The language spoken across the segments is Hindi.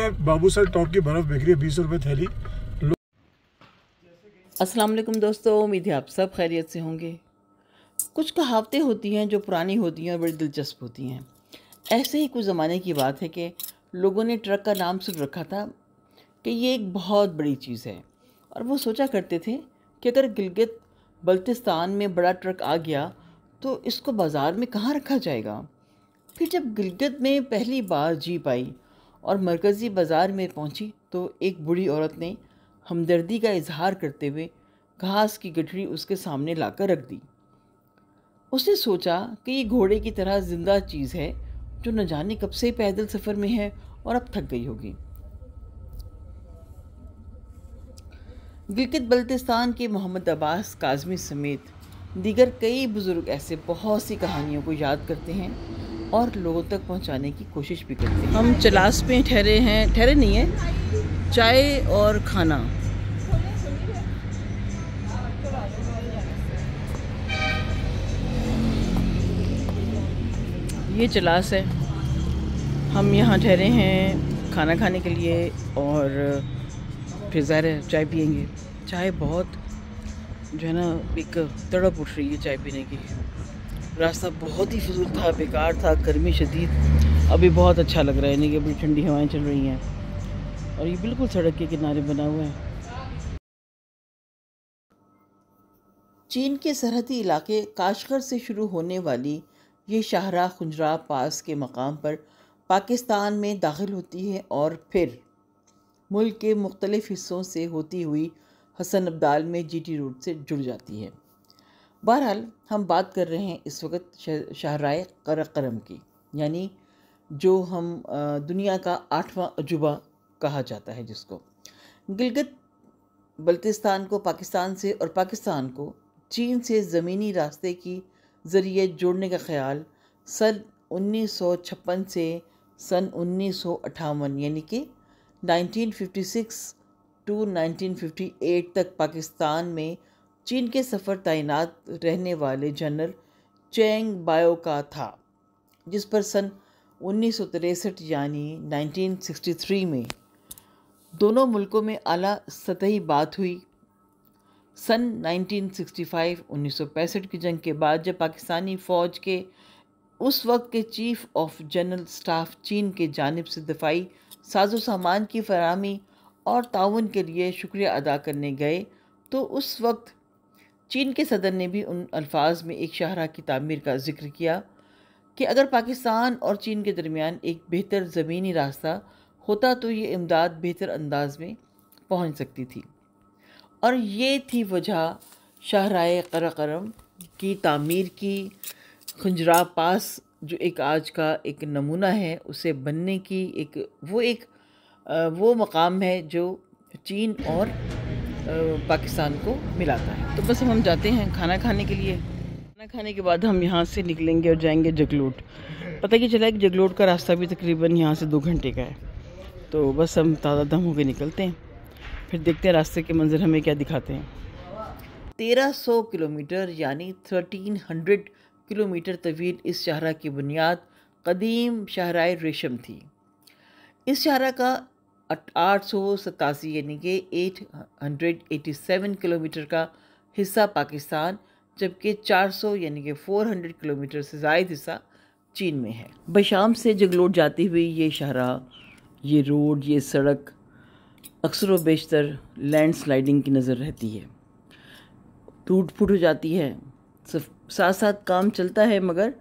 में बाबू सर टॉप की बर्फ़ बिक रही है 20 रुपये थैली। अस्सलाम वालेकुम दोस्तों, उम्मीद है आप सब खैरियत से होंगे। कुछ कहावतें होती हैं जो पुरानी होती हैं और बड़ी दिलचस्प होती हैं। ऐसे ही कुछ ज़माने की बात है कि लोगों ने ट्रक का नाम सुन रखा था कि ये एक बहुत बड़ी चीज़ है, और वो सोचा करते थे कि अगर गिलगित बल्तिस्तान में बड़ा ट्रक आ गया तो इसको बाज़ार में कहाँ रखा जाएगा। फिर जब गिलगित में पहली बार जीप आई और मरकज़ी बाज़ार में पहुंची तो एक बूढ़ी औरत ने हमदर्दी का इजहार करते हुए घास की गठरी उसके सामने लाकर रख दी। उसने सोचा कि ये घोड़े की तरह ज़िंदा चीज़ है जो न जाने कब से पैदल सफ़र में है और अब थक गई होगी। गिलगित बल्तिस्तान के मोहम्मद अब्बास काज़मी समेत दीगर कई बुज़ुर्ग ऐसे बहुत सी कहानियों को याद करते हैं और लोगों तक पहुंचाने की कोशिश भी करते हैं। हम चलास में ठहरे नहीं हैं, चाय और खाना। ये चलास है, हम यहाँ ठहरे हैं खाना खाने के लिए और फिर ज़ाहिर है चाय पियेंगे। चाय बहुत जो है ना एक तड़प उठ रही है चाय पीने की। रास्ता बहुत ही फजूल था, बेकार था, गर्मी शदीद। अभी बहुत अच्छा लग रहा है, यानी कि बड़ी ठंडी हवाएं चल रही हैं और ये बिल्कुल सड़क के किनारे बना हुआ है। चीन के सरहदी इलाके काशगर से शुरू होने वाली ये शाहराह खुंजरा पास के मकाम पर पाकिस्तान में दाखिल होती है और फिर मुल्क के मुख्तलिफ हिस्सों से होती हुई हसन अब्दाल में जीटी रोड से जुड़ जाती है। बहरहाल हम बात कर रहे हैं इस वक्त शाहराह करम की, यानी जो हम दुनिया का 8वां अजूबा कहा जाता है, जिसको गिलगित बल्तिस्तान को पाकिस्तान से और पाकिस्तान को चीन से ज़मीनी रास्ते की ज़रिए जोड़ने का ख्याल सन 1956 से सन 1958 यानी कि 1956 टू 1958 तक पाकिस्तान में चीन के सफ़र तैनात रहने वाले जनरल चेंग बायो का था, जिस पर सन 1963 यानी 1963 में दोनों मुल्कों में आला सतही बात हुई। सन 1965 की जंग के बाद जब पाकिस्तानी फ़ौज के उस वक्त के चीफ़ ऑफ जनरल स्टाफ चीन के जानिब से दफ़ाई साजो सामान की फराहमी और ताउन के लिए शुक्रिया अदा करने गए तो उस वक्त चीन के सदर ने भी उन अल्फाज में एक शाहराह की तामीर का जिक्र किया कि अगर पाकिस्तान और चीन के दरमियान एक बेहतर ज़मीनी रास्ता होता तो ये इमदाद बेहतर अंदाज में पहुंच सकती थी। और ये थी वजह शाहराह करम की तामीर की। खुंजरा पास जो एक आज का एक नमूना है, उसे बनने की वो मकाम है जो चीन और पाकिस्तान को मिलाता है। तो बस हम जाते हैं खाना खाने के लिए। खाना खाने के बाद हम यहाँ से निकलेंगे और जाएंगे जगलोट। पता क्या चला कि जगलोट का रास्ता भी तकरीबन यहाँ से 2 घंटे का है। तो बस हम ताज़ा दम होकर निकलते हैं, फिर देखते हैं रास्ते के मंजर हमें क्या दिखाते हैं। 1300 किलोमीटर यानी 1300 किलोमीटर तवील इस शाहराह की बुनियाद कदीम शाहराह रेशम थी। इस शाहराह का 887 यानी कि 887 किलोमीटर का हिस्सा पाकिस्तान, जबकि 400 यानी कि 400 किलोमीटर से ज़ायद हिस्सा चीन में है। बशाम से जगलोट जाती हुई ये शाहराह, ये रोड, ये सड़क अक्सर व बेशतर लैंडस्लाइडिंग की नज़र रहती है, टूट फूट हो जाती है, साथ साथ काम चलता है, मगर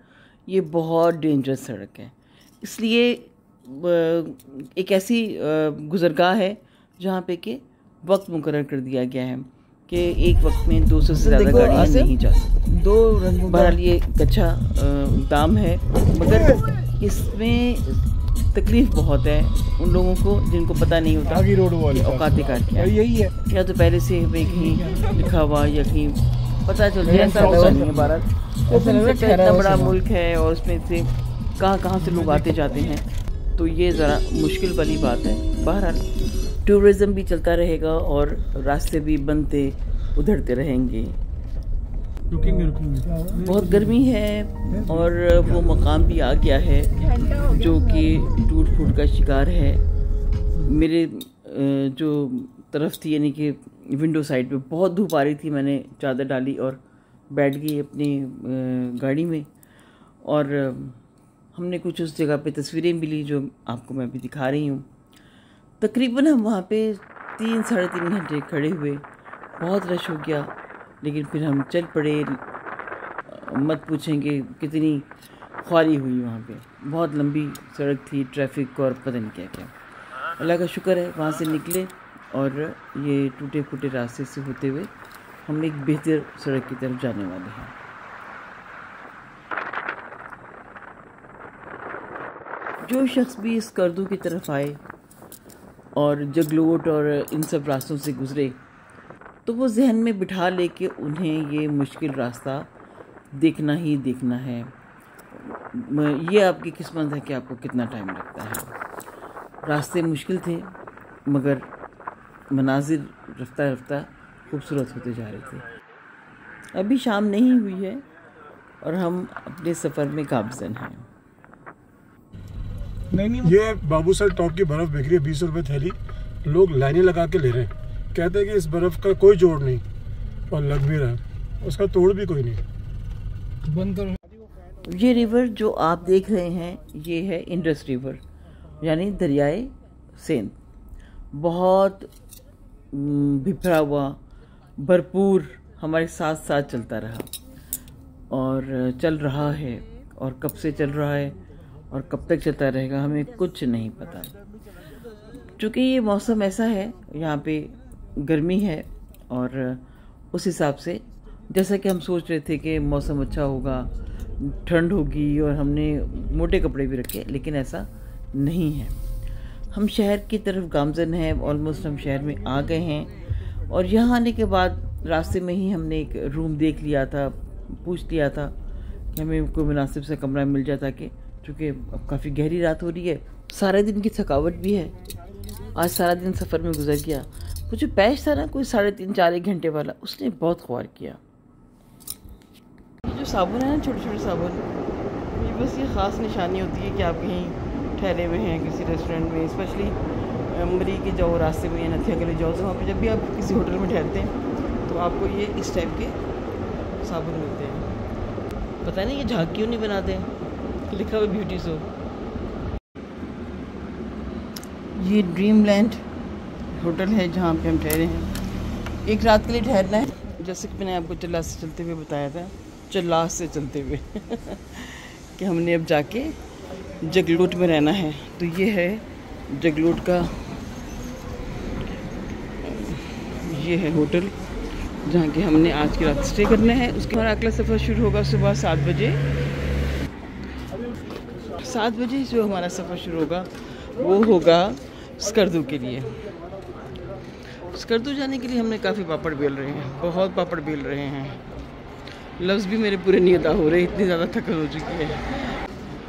ये बहुत डेंजरस सड़क है। इसलिए एक ऐसी गुज़रगाह है जहाँ पे कि वक्त मुकर्रर कर दिया गया है कि एक वक्त में 200 से ज़्यादा गाड़ियाँ नहीं जा सकती। बहरहाल ये एक अच्छा दाम है, मगर इसमें तकलीफ़ बहुत है उन लोगों को जिनको पता नहीं होता कि औकात कार क्या है। यही है, या तो पहले से कहीं लिखा हुआ या कहीं पता चल जाए, ऐसा होता नहीं है। भारत इतना बड़ा मुल्क है और उसमें से कहाँ से लोग आते जाते हैं, तो ये ज़रा मुश्किल वाली बात है। बहरहाल टूरिज़म भी चलता रहेगा और रास्ते भी बनते उधरते रहेंगे। बहुत गर्मी है और वो मकाम भी आ गया है जो कि टूट फूट का शिकार है। मेरे जो तरफ थी, यानी कि विंडो साइड पे बहुत धूप आ रही थी। मैंने चादर डाली और बैठ गई अपनी गाड़ी में, और हमने कुछ उस जगह पे तस्वीरें भी ली जो आपको मैं अभी दिखा रही हूँ। तकरीबन हम वहाँ पे 3-3.5 घंटे खड़े हुए। बहुत रश हो गया, लेकिन फिर हम चल पड़े। मत पूछेंगे कितनी ख्वारी हुई वहाँ पे। बहुत लंबी सड़क थी, ट्रैफिक और पता नहीं क्या क्या। अल्लाह का शुक्र है वहाँ से निकले, और ये टूटे फूटे रास्ते से होते हुए हम एक बेहतर सड़क की तरफ जाने वाले हैं। जो शख्स भी इस करदू की तरफ आए और जगलोट और इन सब रास्तों से गुज़रे, तो वो जहन में बिठा ले कि उन्हें ये मुश्किल रास्ता देखना ही देखना है। ये आपकी किस्मत है कि आपको कितना टाइम लगता है। रास्ते मुश्किल थे, मगर मनाजिर रफ्ता रफ्ता खूबसूरत होते जा रहे थे। अभी शाम नहीं हुई है और हम अपने सफ़र में गामज़न हैं। ये बाबूसर टॉप की बर्फ बिक रही है, 20 रुपए थैली। लोग लाइनें लगा के ले रहे हैं। कहते हैं कि इस बर्फ का कोई जोड़ नहीं, और लग भी रहा है, उसका तोड़ भी कोई नहीं। बंद करो। ये रिवर जो आप देख रहे हैं, ये है इंडस रिवर, यानी दरियाए सेंध। बहुत बिखरा हुआ, भरपूर हमारे साथ साथ चलता रहा, और चल रहा है, और कब से चल रहा है और कब तक चलता रहेगा हमें कुछ नहीं पता। चूँकि ये मौसम ऐसा है, यहाँ पे गर्मी है, और उस हिसाब से जैसा कि हम सोच रहे थे कि मौसम अच्छा होगा, ठंड होगी, और हमने मोटे कपड़े भी रखे, लेकिन ऐसा नहीं है। हम शहर की तरफ गामज़न हैं, ऑलमोस्ट हम शहर में आ गए हैं। और यहाँ आने के बाद रास्ते में ही हमने एक रूम देख लिया था, पूछ लिया था कि हमें कोई मुनासिब सा कमरा मिल जाए, ताकि चूँकि अब काफ़ी गहरी रात हो रही है, सारे दिन की थकावट भी है। आज सारा दिन सफ़र में गुजर गया। वो जो पैच था ना, कोई 3.5-4 घंटे वाला, उसने बहुत ख्वार किया। जो साबुन है ना, छोटे छोटे साबुन, ये बस ये ख़ास निशानी होती है कि आप कहीं ठहरे हुए हैं किसी रेस्टोरेंट में, स्पेशली मरी के जाओ रास्ते में, नथिया गली जाओ, तो वहाँ पे जब भी आप किसी होटल में ठहरते हैं तो आपको ये इस टाइप के साबुन मिलते हैं। पता नहीं ये झाग क्यों नहीं बनाते हैं, लिखा हुआ ब्यूटी सोप। ये ड्रीमलैंड होटल है जहाँ पे हम ठहरे हैं। एक रात के लिए ठहरना है, जैसे कि मैंने आपको चल्लास से चलते हुए बताया था, चल्लास से चलते हुए कि हमने अब जाके जगलोट में रहना है। तो ये है जगलोट का, ये है होटल जहाँ के हमने आज की रात स्टे करना है। उसके बाद अगला सफ़र शुरू होगा सुबह 7 बजे। 7 बजे जो हमारा सफ़र शुरू होगा वो होगा स्कर्दू के लिए। स्कर्दू जाने के लिए हमने काफ़ी पापड़ बेल रहे हैं, बहुत पापड़ बेल रहे हैं। लफ्ज़ भी मेरे पूरे नहीं अदा हो रहे, इतनी ज़्यादा थकन हो चुकी है।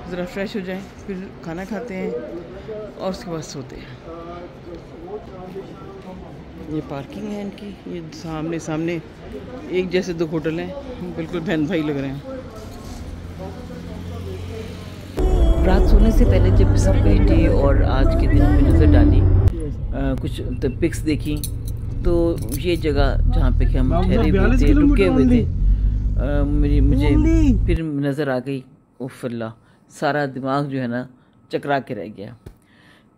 ज़रा फ्रेश हो जाएं, फिर खाना खाते हैं और उसके बाद सोते हैं। ये पार्किंग है इनकी, ये सामने सामने एक जैसे 2 होटल हैं, बिल्कुल बहन भाई लग रहे हैं। रात सोने से पहले जब बिस्तर बैठी और आज के दिन में नज़र डाली, कुछ पिक्स देखी, तो ये जगह जहाँ पे कि हम ठहरे हुए थे, रुके हुए थे, मुझे फिर नज़र आ गई। उफ़ अल्लाह, सारा दिमाग जो है ना चकरा के रह गया।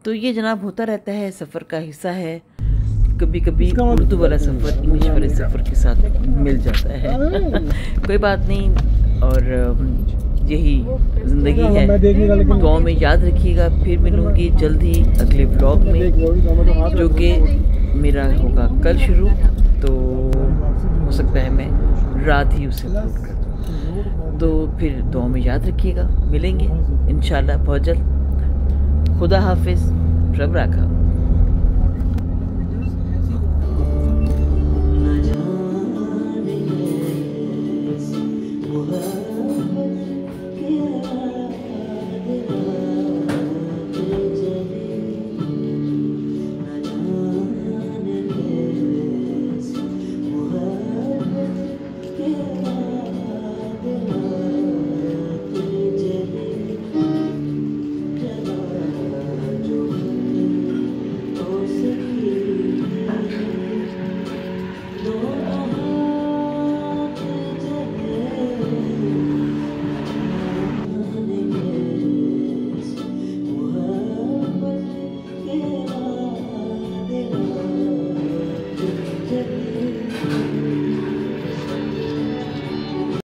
तो ये जनाब होता रहता है, सफ़र का हिस्सा है। कभी कभी उर्दू वाला सफ़र इंग्लिश वाले सफ़र के साथ मिल जाता है कोई बात नहीं, और यही ज़िंदगी है। दुआ में याद रखिएगा। फिर मिलूँगी जल्द ही अगले ब्लॉग में, जो कि मेरा होगा कल शुरू। तो हो सकता है मैं रात ही उसे अपलोड कर दूँ। तो फिर दुआ में याद रखिएगा, मिलेंगे इंशाल्लाह बहुत जल्द। खुदा हाफिज़, रब राखा।